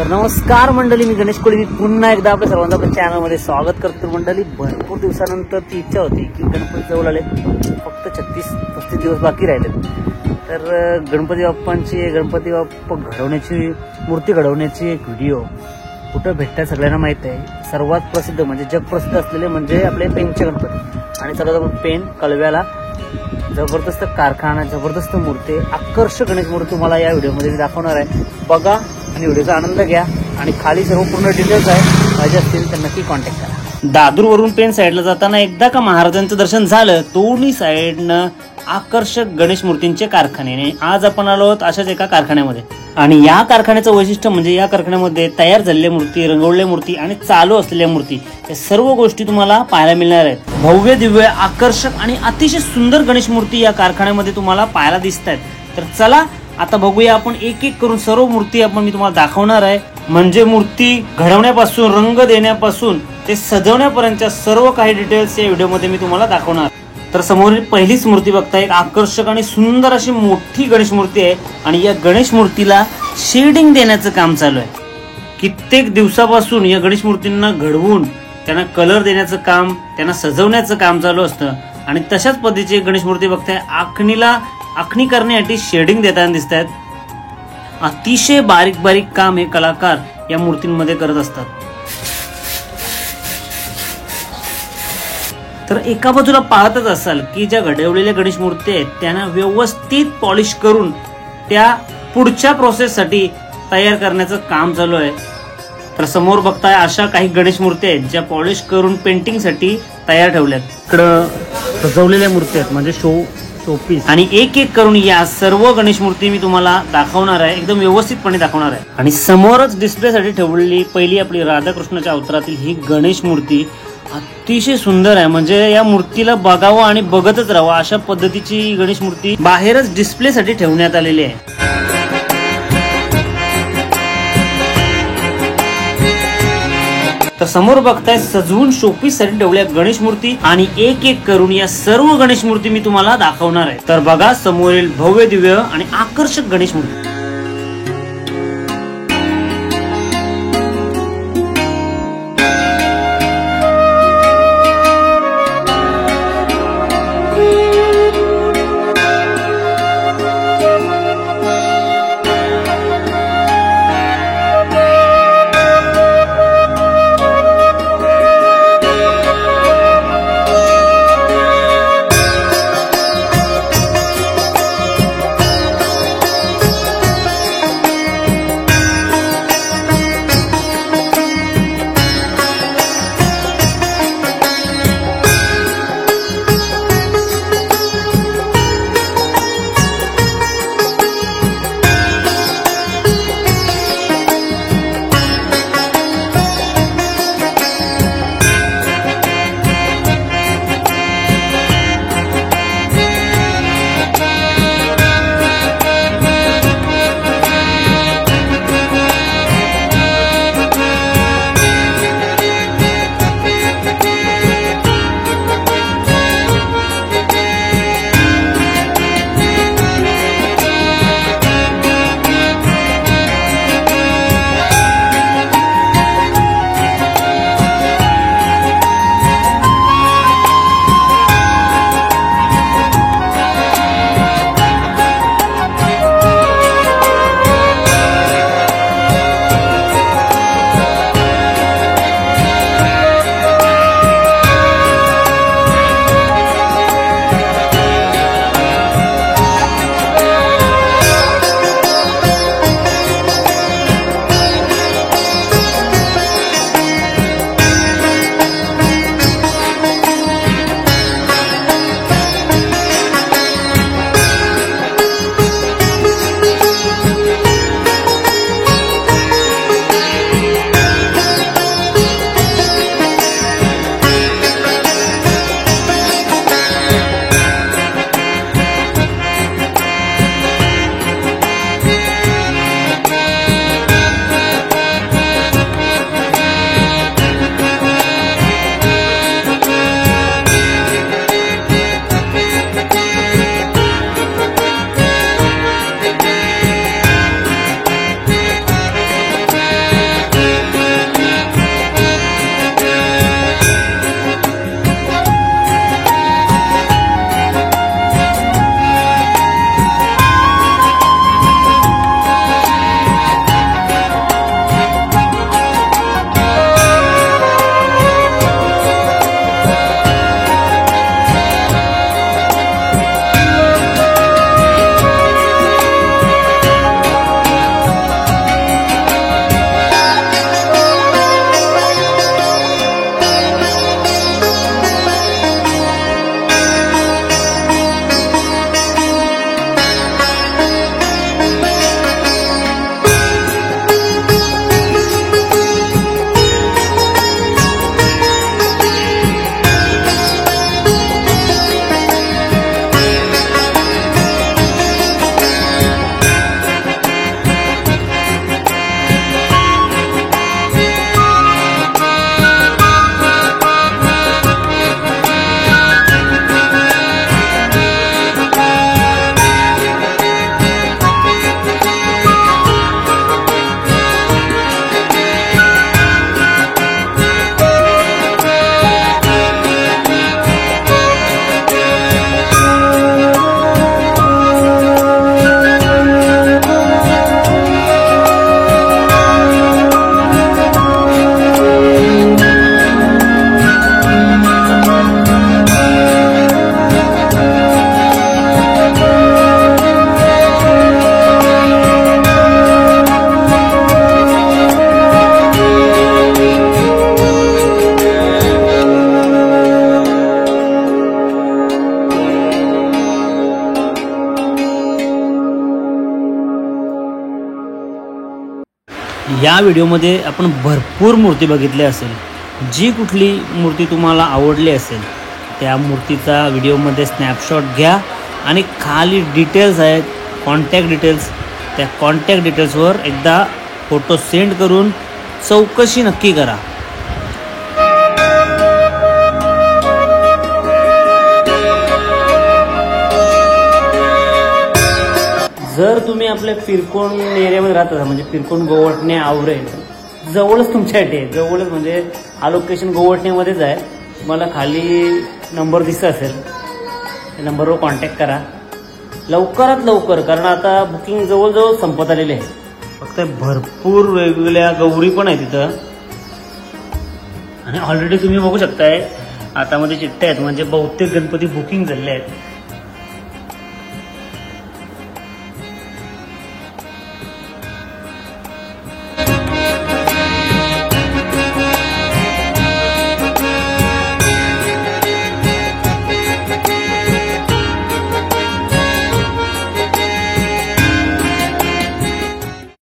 तर नमस्कार मंडळी, मी गणेश कोळी. मी पुन्हा एकदा आपल्या सर्वांचं आपल्या चॅनलमध्ये स्वागत करतो. मंडळी, भरपूर दिवसानंतर ती इच्छा होती की गणपती जवळ आले, फक्त 36-35 दिवस बाकी राहिले. तर गणपती बाप्पा घडवण्याची मूर्ती घडवण्याची एक व्हिडिओ कुठं भेटतात सगळ्यांना माहित आहे. सर्वात प्रसिद्ध म्हणजे जगप्रसिद्ध असलेले म्हणजे आपले पेनचे गणपती. आणि सर्वात पेन कळव्याला जबरदस्त कारखाना, जबरदस्त मूर्ती, आकर्षक गणेश मूर्ती तुम्हाला या व्हिडिओमध्ये मी दाखवणार आहे. बघा आणि व्हिडिओचा आनंद घ्या. आणि खाली सर्व पूर्ण डिटेल्स आहे, पाहिजे असतील तर नक्की कॉन्टॅक्ट करा. दादूरवरून पेन साईडला जाताना एकदा का महाराजांचं दर्शन झालं, दोन्ही साईडनं आकर्षक गणेश मूर्तींचे कारखाने. आज आपण आलो आहोत अशाच एका कारखान्यामध्ये. आणि या कारखान्याचं वैशिष्ट्य म्हणजे या कारखान्यामध्ये तयार झालेल्या मूर्ती, रंगवलेल्या मूर्ती आणि चालू असलेल्या मूर्ती या सर्व गोष्टी तुम्हाला पाहायला मिळणार आहेत. भव्य दिव्य, आकर्षक आणि अतिशय सुंदर गणेश मूर्ती या कारखान्यामध्ये तुम्हाला पाहायला दिसत आहेत. तर चला आता बघूया आपण एक एक करून सर्व मूर्ती मी तुम्हाला दाखवणार आहे. म्हणजे मूर्ती घडवण्यापासून, रंग देण्यापासून ते सजवण्यापर्यंतच्या सर्व काही डिटेल्स या व्हिडिओमध्ये मी तुम्हाला दाखवणार. तर समोरील पहिलीच मूर्ती बघता, एक आकर्षक आणि सुंदर अशी मोठी गणेश मूर्ती आहे. आणि या गणेश मूर्तीला शेडिंग देण्याचं काम चालू आहे. कित्येक दिवसापासून या गणेश मूर्तींना घडवून त्यांना कलर देण्याचं काम, त्यांना सजवण्याचं काम चालू असतं. आणि तशाच पद्धतीची गणेश मूर्ती बघताय, आखणी करण्यासाठी शेडिंग देताना दिसत आहेत. अतिशय बारीक बारीक काम हे कलाकार या मूर्तींमध्ये करत असतात. तर एका बाजूला पाहतच असाल की ज्या घडवलेल्या गणेश मूर्ती आहेत त्यांना व्यवस्थित पॉलिश करून त्या पुढच्या प्रोसेससाठी तयार करण्याचं काम चालू आहे. तर समोर बघताय अशा काही गणेश मूर्ती आहेत ज्या पॉलिश करून पेंटिंगसाठी तयार ठेवल्यात. इकडं सजवलेल्या मूर्ती आहेत म्हणजे शोपीस. आणि एक एक करून या सर्व गणेश मूर्ती मी तुम्हाला दाखवणार आहे, एकदम व्यवस्थितपणे दाखवणार आहे. आणि समोरच डिस्प्लेसाठी ठेवलेली पहिली आपली राधाकृष्णाच्या अवतारातील ही गणेश मूर्ती अतिशय सुंदर आहे. म्हणजे या मूर्तीला बघावं आणि बघतच राहावं अशा पद्धतीची गणेश मूर्ती बाहेरच डिस्प्लेसाठी ठेवण्यात आलेली आहे. तर समोर बघताय सजवून शोपीस साठी ठेवल्या गणेश मूर्ती. आणि एक एक करून या सर्व गणेश मूर्ती मी तुम्हाला दाखवणार आहे. तर बघा समोरील भव्य दिव्य आणि आकर्षक गणेश मूर्ती. या व्हिडिओमध्ये आपण भरपूर मूर्ती बघितली असेल. जी कुठली मूर्ती तुम्हाला आवडली असेल त्या मूर्तीचा व्हिडिओमध्ये स्नॅपशॉट घ्या आणि खाली डिटेल्स आहेत, कॉन्टॅक्ट डिटेल्स, त्या कॉन्टॅक्ट डिटेल्सवर एकदा फोटो सेंड करून चौकशी नक्की करा. जर तुम्ही आपल्या पिरकोण एरियामध्ये राहत असाल, म्हणजे पिरकोण गोवटणे आवरे जवळच तुमच्यासाठी आहे, जवळच म्हणजे हा लोकेशन गोवटणेमध्येच आहे. तुम्हाला खाली नंबर दिसत असेल, त्या नंबरवर कॉन्टॅक्ट करा लवकरात लवकर, कारण आता बुकिंग जवळजवळ संपत आलेली आहे. फक्त भरपूर वेगवेगळ्या गौरी पण आहे तिथं आणि ऑलरेडी तुम्ही बघू शकताय हातामध्ये चिठ्ठ्या आहेत, म्हणजे बहुतेक गणपती बुकिंग झालेले आहेत.